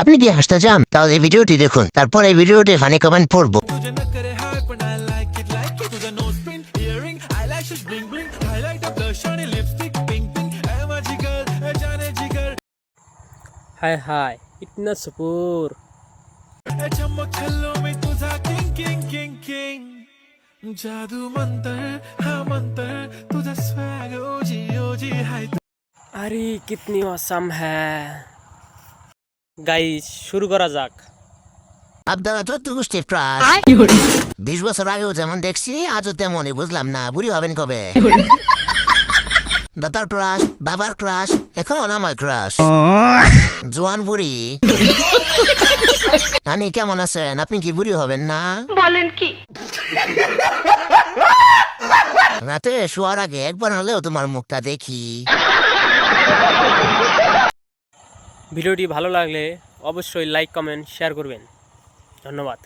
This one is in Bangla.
আপনি যদি হাসতে চান তাহলে এই ভিডিওটি দেখুন, তারপর এই ভিডিওটি ফানি কমেন্ট পড়বো। हाय हाय इतना सुकूर जादू मंतर हा मंतर तुझा स्वॅग ओजी ओजी हाय अरे कितनी औसम है गाइस शुरू करा जाक আপনারা চোদ্দ গোষ্ঠীর ক্রাশ 20 বছর আগেও যেমন দেখছি আজও তেমনই, বুঝলাম না বুড়ি হবেন কবে? দাদার ক্রাশ, বাবার ক্রাশ, এখন আমার ক্রাশ জোয়ান বুড়ি। নানি কেমন আছেন? আপনি কি বুড়ি হবেন না? বলেন কি? রাতে শোয়ার আগে একবার হলেও তোমার মুখটা দেখি। ভিডিওটি ভালো লাগলে অবশ্যই লাইক কমেন্ট শেয়ার করবেন। ধন্যবাদ।